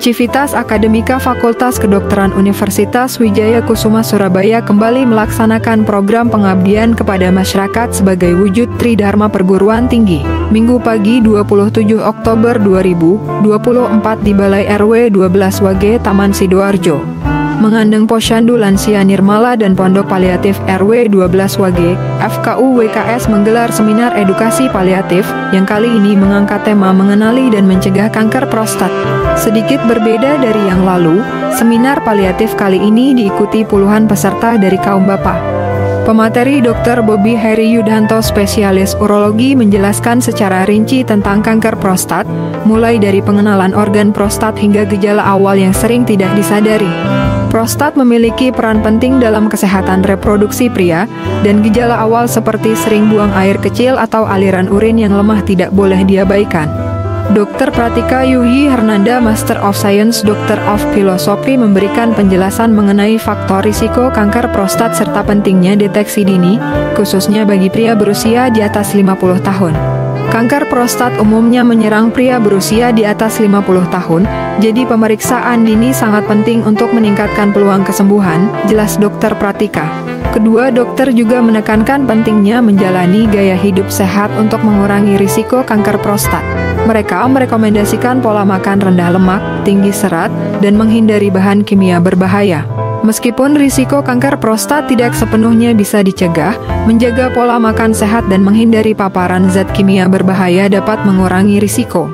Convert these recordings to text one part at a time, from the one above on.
Civitas Akademika Fakultas Kedokteran Universitas Wijaya Kusuma Surabaya kembali melaksanakan program pengabdian kepada masyarakat sebagai wujud Tridharma Perguruan Tinggi. Minggu pagi 27 Oktober 2024 di Balai RW 12 Wage, Taman Sidoarjo. Mengandeng Posyandu Lansia Nirmala dan Pondok Paliatif RW 12 Wage, FKU WKS menggelar seminar edukasi paliatif yang kali ini mengangkat tema mengenali dan mencegah kanker prostat. Sedikit berbeda dari yang lalu, seminar paliatif kali ini diikuti puluhan peserta dari kaum bapak. Pemateri Dr. Bobby Heri Yudhanto, spesialis urologi, menjelaskan secara rinci tentang kanker prostat, mulai dari pengenalan organ prostat hingga gejala awal yang sering tidak disadari. Prostat memiliki peran penting dalam kesehatan reproduksi pria, dan gejala awal seperti sering buang air kecil atau aliran urin yang lemah tidak boleh diabaikan. Dr. Pratika Yuhi Hernanda, Master of Science, Doctor of Philosophy, memberikan penjelasan mengenai faktor risiko kanker prostat serta pentingnya deteksi dini, khususnya bagi pria berusia di atas 50 tahun. Kanker prostat umumnya menyerang pria berusia di atas 50 tahun, jadi pemeriksaan dini sangat penting untuk meningkatkan peluang kesembuhan, jelas Dr. Pratika. Kedua dokter juga menekankan pentingnya menjalani gaya hidup sehat untuk mengurangi risiko kanker prostat. Mereka merekomendasikan pola makan rendah lemak, tinggi serat, dan menghindari bahan kimia berbahaya. Meskipun risiko kanker prostat tidak sepenuhnya bisa dicegah, menjaga pola makan sehat dan menghindari paparan zat kimia berbahaya dapat mengurangi risiko.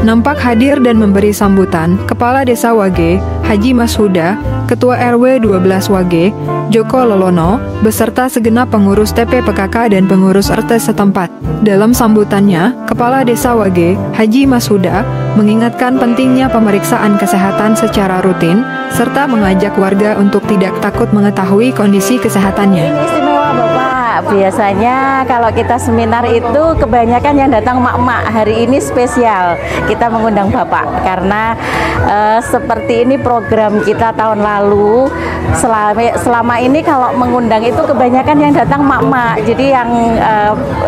Nampak hadir dan memberi sambutan, Kepala Desa Wage, Haji Mas Huda, Ketua RW 12 Wage, Joko Lolono, beserta segenap pengurus TPPKK dan pengurus RT setempat. Dalam sambutannya, Kepala Desa Wage, Haji Mas Huda, mengingatkan pentingnya pemeriksaan kesehatan secara rutin, serta mengajak warga untuk tidak takut mengetahui kondisi kesehatannya. Ini istimewa Bapak, biasanya kalau kita seminar itu kebanyakan yang datang mak-mak. Hari ini spesial, kita mengundang Bapak, karena seperti ini program kita tahun lalu. Selama ini kalau mengundang itu kebanyakan yang datang mak-mak, jadi yang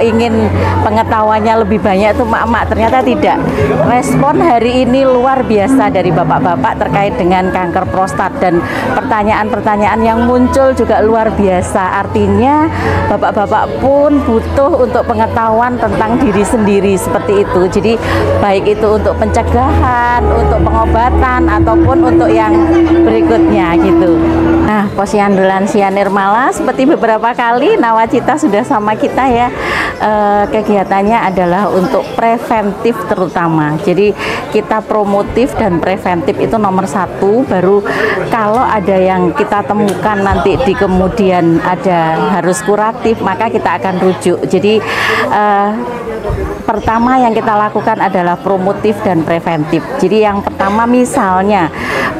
ingin pengetahuannya lebih banyak itu mak-mak, ternyata tidak. Respon hari ini luar biasa dari bapak-bapak terkait dengan kanker prostat, dan pertanyaan-pertanyaan yang muncul juga luar biasa. Artinya bapak-bapak pun butuh untuk pengetahuan tentang diri sendiri seperti itu. Jadi baik itu untuk pencegahan, untuk pengobatan, ataupun untuk yang berikutnya gitu. Nah, Posyandu Lansia Nirmala seperti beberapa kali Nawacita sudah sama kita ya, kegiatannya adalah untuk preventif terutama. Jadi kita promotif dan preventif itu nomor satu, baru kalau ada yang kita temukan nanti di kemudian ada harus kuratif, maka kita akan rujuk. Jadi pertama yang kita lakukan adalah promotif dan preventif. Jadi yang pertama misalnya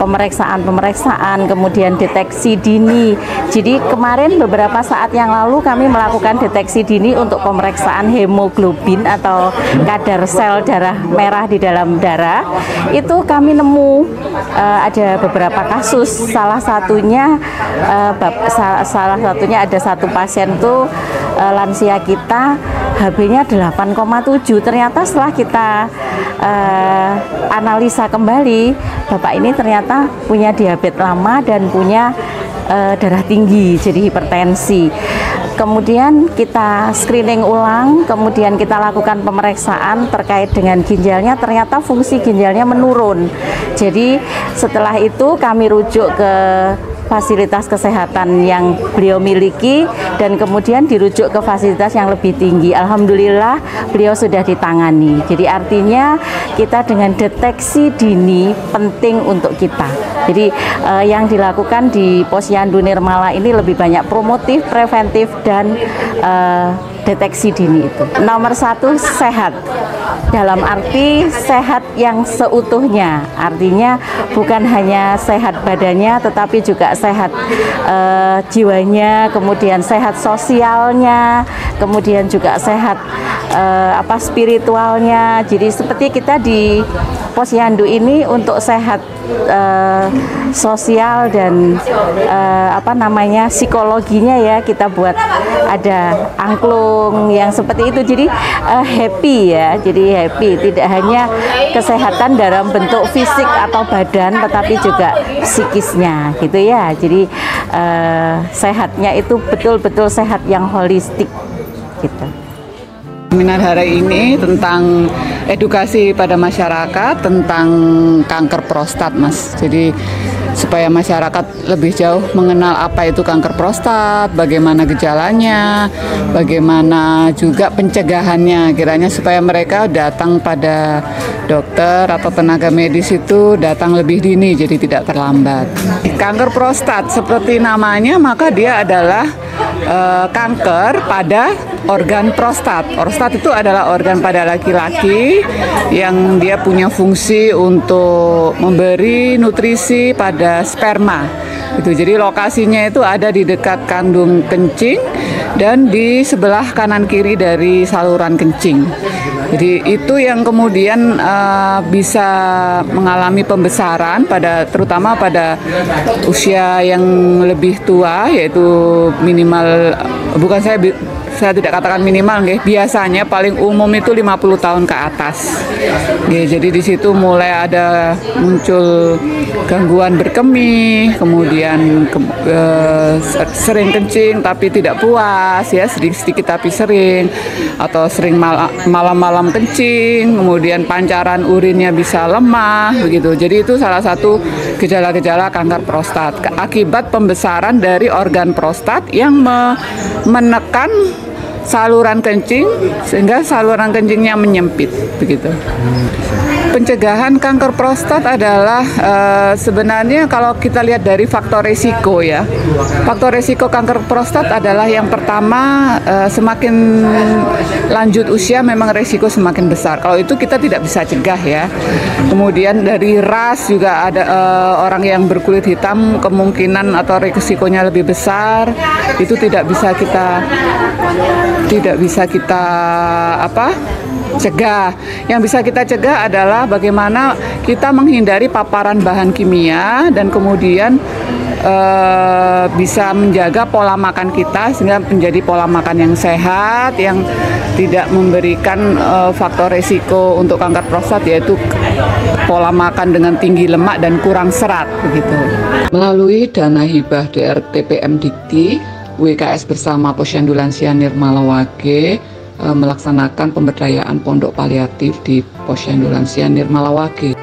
pemeriksaan, kemudian deteksi dini. Jadi kemarin beberapa saat yang lalu kami melakukan deteksi dini untuk pemeriksaan hemoglobin atau kadar sel darah merah di dalam darah. Itu kami nemu ada beberapa kasus. Salah satunya ada satu pasien tuh lansia kita, HB-nya 8,7. Ternyata setelah kita analisa kembali, bapak ini ternyata punya diabetes lama dan punya darah tinggi, jadi hipertensi. Kemudian kita screening ulang, kemudian kita lakukan pemeriksaan terkait dengan ginjalnya, ternyata fungsi ginjalnya menurun. Jadi setelah itu kami rujuk ke fasilitas kesehatan yang beliau miliki, dan kemudian dirujuk ke fasilitas yang lebih tinggi. Alhamdulillah beliau sudah ditangani. Jadi artinya kita dengan deteksi dini penting untuk kita. Jadi yang dilakukan di Posyandu Nirmala ini lebih banyak promotif, preventif, dan deteksi dini itu. Nomor satu, sehat. Dalam arti sehat yang seutuhnya, artinya bukan hanya sehat badannya, tetapi juga sehat jiwanya, kemudian sehat sosialnya, kemudian juga sehat spiritualnya. Jadi seperti kita di Posyandu ini untuk sehat sosial dan psikologinya ya, kita buat ada angklung yang seperti itu. Jadi happy ya, jadi happy, tidak hanya kesehatan dalam bentuk fisik atau badan, tetapi juga psikisnya gitu ya. Jadi sehatnya itu betul-betul sehat yang holistik gitu. Seminar hari ini tentang edukasi pada masyarakat tentang kanker prostat, Mas. Jadi supaya masyarakat lebih jauh mengenal apa itu kanker prostat, bagaimana gejalanya, bagaimana juga pencegahannya, kiranya supaya mereka datang pada dokter atau tenaga medis itu datang lebih dini, jadi tidak terlambat. Kanker prostat seperti namanya, maka dia adalah kanker pada organ prostat. Prostat itu adalah organ pada laki-laki yang dia punya fungsi untuk memberi nutrisi pada sperma. Itu jadi lokasinya itu ada di dekat kandung kencing dan di sebelah kanan kiri dari saluran kencing. Jadi itu yang kemudian bisa mengalami pembesaran terutama pada usia yang lebih tua, yaitu minimal, saya tidak katakan minimal, biasanya paling umum itu 50 tahun ke atas. Jadi di situ mulai ada muncul gangguan berkemih, kemudian sering kencing tapi tidak puas ya, sedikit tapi sering, atau sering malam-malam kencing, kemudian pancaran urinnya bisa lemah begitu. Jadi itu salah satu gejala-gejala kanker prostat akibat pembesaran dari organ prostat yang menekan saluran kencing sehingga saluran kencingnya menyempit begitu. Pencegahan kanker prostat adalah sebenarnya kalau kita lihat dari faktor risiko ya. Faktor risiko kanker prostat adalah yang pertama, semakin lanjut usia memang risiko semakin besar. Kalau itu kita tidak bisa cegah ya. Kemudian dari ras juga ada orang yang berkulit hitam kemungkinan atau risikonya lebih besar. Itu tidak bisa kita cegah. Yang bisa kita cegah adalah bagaimana kita menghindari paparan bahan kimia dan kemudian bisa menjaga pola makan kita sehingga menjadi pola makan yang sehat, yang tidak memberikan faktor resiko untuk kanker prostat, yaitu pola makan dengan tinggi lemak dan kurang serat begitu. Melalui dana hibah DRTPM Dikti, WKS bersama Posyandu Lansia Nirmala Wage melaksanakan pemberdayaan pondok paliatif di Posyandu Lansia Nirmala Wage.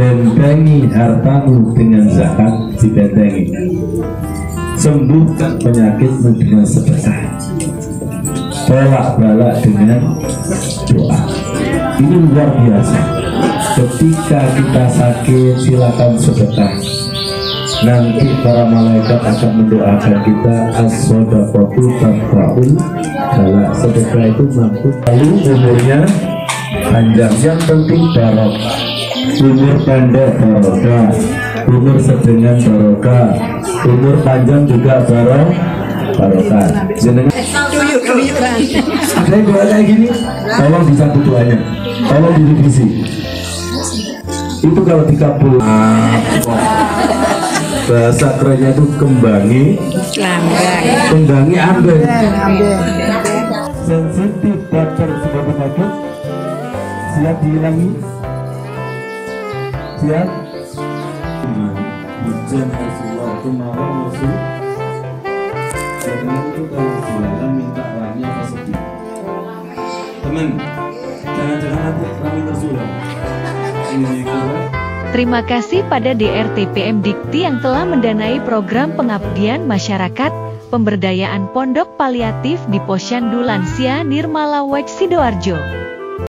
bentengi hartamu dengan zakat, dibentengi. Sembuhkan penyakitmu dengan sedekah, tolak balak dengan doa. Ini luar biasa. Ketika kita sakit, silakan sedekah. Nanti para malaikat akan mendoakan kita, as-shadaqatu tarfa'ul balak. Sedekah itu mampu. Lalu umurnya panjang, yang penting barok. Umur pendek barokah, umur sedang barokah, umur panjang juga barokah. Jenengan saya doa kayak gini, tolong disambut doanya, tolong direvisi. Itu kalau dikabul. Bahasa kerennya itu kembangi, kembangi ambil. Sensitif baca sebagai baca, siap dihilangi, siap. Hujan Rasulullah itu mawar musuh. Jangan itu kalau jualan minta rami apa sedih. Teman, jangan-jangan nanti rami Rasulullah. Ini kurang. Terima kasih pada DRTPM Dikti yang telah mendanai program pengabdian masyarakat, pemberdayaan pondok paliatif di Posyandu Lansia Nirmala Wec Sidoarjo.